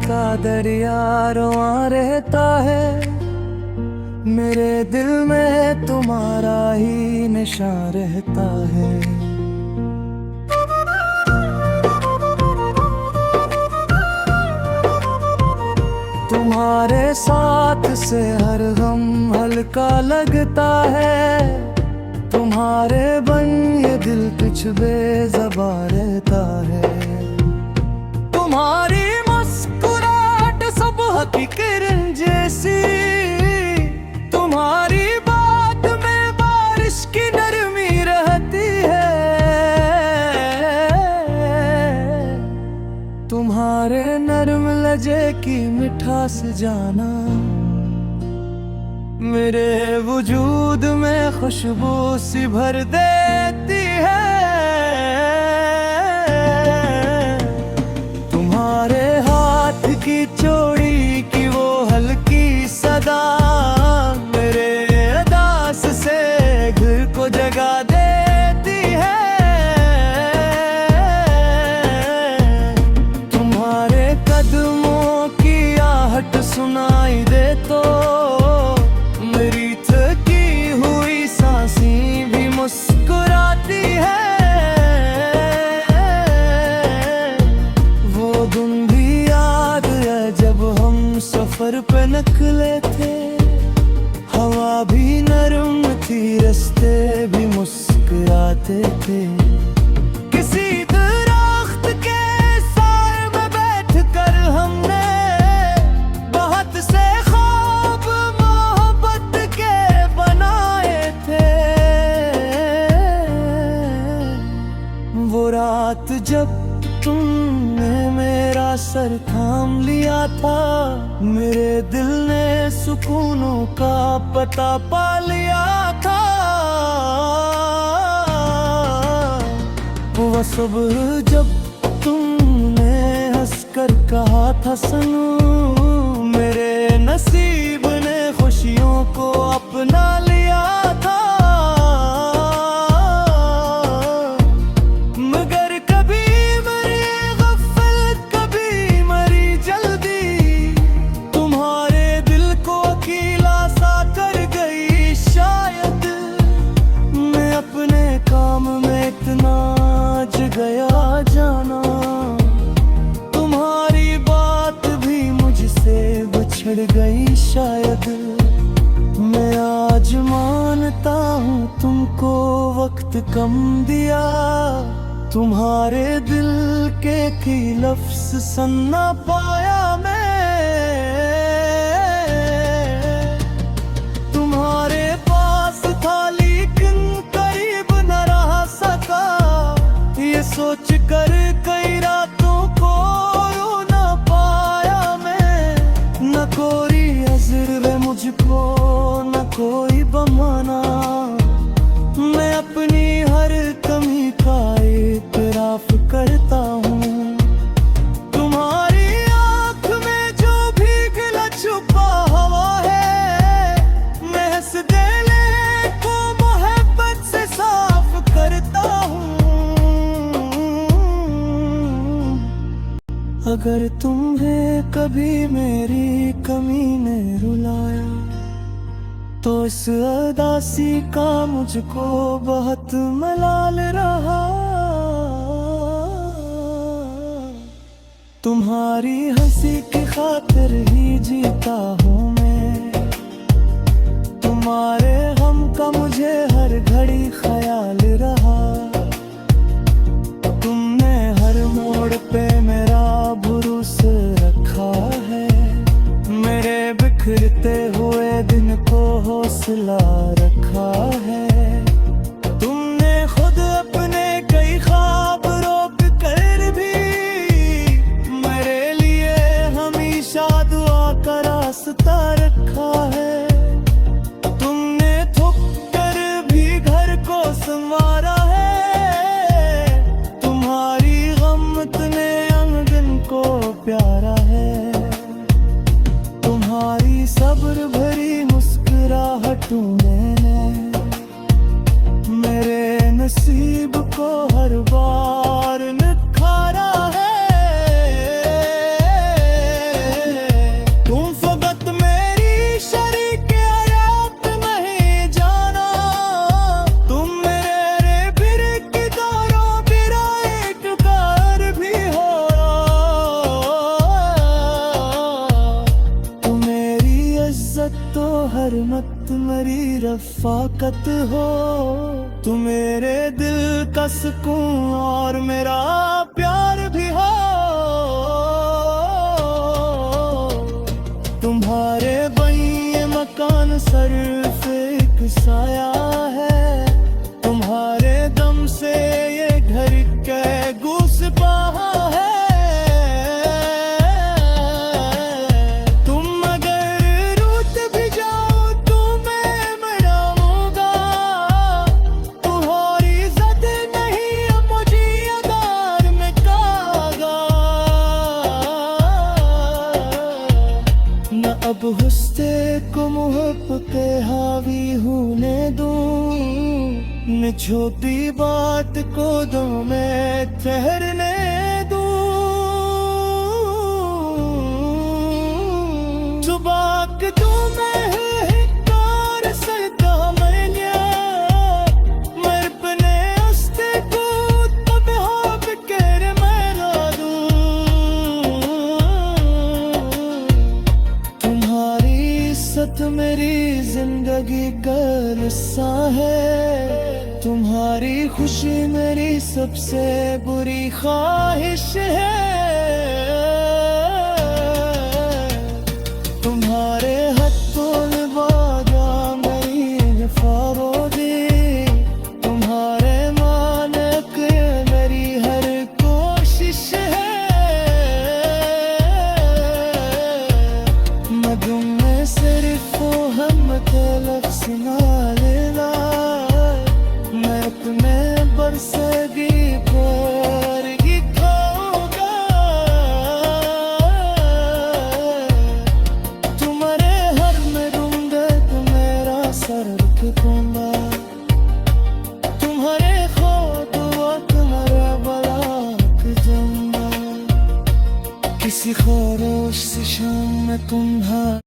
का दरिया रोआ रहता है, मेरे दिल में तुम्हारा ही निशान रहता है। तुम्हारे साथ से हर गम हल्का लगता है, तुम्हारे बन ये दिल कुछ बेज़ुबां रहता है। तुम्हारी मुस्कुराहट सुबह की किरण जैसी, तुम्हारी बात में बारिश की नरमी रहती है। तुम्हारे नरम लहजे की मिठास जाना मेरे वजूद में खुशबू सी भर देती है। तुम्हारे हाथ की चोड़ी की वो हल्की सदा मेरे उदास से घर को जगा देती है। तुम्हारे कदमों की आहट सुनाई दे तो मेरी थकी हुई सांसें भी मुस्कुराती है। वो दिन भी याद है जब हम सफर पे निकले थे, हवा भी नरम थी, रास्ते भी मुस्कुराते थे। किसी दरख्त के साए में बैठकर हमने बहुत से ख्वाब मोहब्बत के बनाए थे। वो रात जब तुमने मेरा सर थाम लिया था, मेरे दिल ने सुकूनों का पता पा लिया था। वो सुबह जब तुमने हंसकर कहा था सनू, मेरे नसीब ने खुशियों को अपना लिया था। मगर कभी मरी गफलत, कभी मरी जल्दी, तुम्हारे दिल को अकेला सा कर गई शायद। मैं अपने काम में इतना ज गया जाना, तुम्हारी बात भी मुझसे बिछड़ गई शायद। मैं आज मानता हूँ तुमको वक्त कम दिया, तुम्हारे दिल के की लफ्ज़ सुन ना पाया मैं। तुम्हारे पास था लेकिन करीब न रह सका, ये सोच कर कई रातों को रो न पाया मैं। न कोई अज़र है मुझको, न कोई बहाना, मैं अपनी हर कमी का इतराफ करता हूँ। तुम्हारी आँख में जो भीग छुपा हवा है, मैं हंस दिल को मोहब्बत से साफ करता हूँ। अगर तुम्हें कभी मेरी कमी ने रुलाया, तो इस उदासी का मुझको बहुत मलाल रहा। तुम्हारी हंसी की खातिर ही जीता हूँ मैं, तुम्हारे गम का मुझे हर घड़ी ख्याल रहा। तुमने हर मोड़ पे मेरा भरोसा रखा है, मेरे बिखरते हुए दिन को हौसला रखा है। तुमने खुद अपने कई ख्वाब रोक कर भी मेरे लिए हमेशा दुआ का रास्ता रखा है। तुमने थक कर भी घर को संवारा है, तुम्हारी गमत ने आंगन को प्यारा है। तुम्हारी सब्र भरी मुस्कुराहटों ने मेरे नसीब को हर बार निखारा है। तो हर मत मेरी रफ़ाकत हो। तुम मेरे दिल का सुकून और मेरा प्यार भी हो। तुम्हारे बनिए मकान सिर्फ एक साया है। तुम्हारे दम से ये घर के घुस पाहा है। तुम अगर रूठ भी जाओ तो मैं मनाऊंगा। तुम्हारी इज्जत नहीं मुझे अदार में कागा। न अब हुस्ते को मोहब्बत के हावी होने दूं, न छोटी बात को दो मैं ठहरने दूं। जुबाक तू मैं हिकार सदा मैंने मर पने अस्ते को तब हो बिकर मैं दूं। तुम्हारी इज्जत मेरी जिंदगी का हिस्सा है। तुम्हारी खुशी मेरी सबसे बुरी ख्वाहिश है। तुम्हारे हाथों में वादा मेरी फरोदी। तुम्हारे मानक मेरी हर कोशिश है। मैं तुम में सिर्फ हम के लफ्ज़ ना लेना। मैं अपने बरसगी पर ही खोगा। तुम्हारे हर में रूंगे तो मेरा सर रखूंगा। तुम्हारे खुद तुम्हारा बलाक जंगा। किसी खामोश शाम में तुम्हारा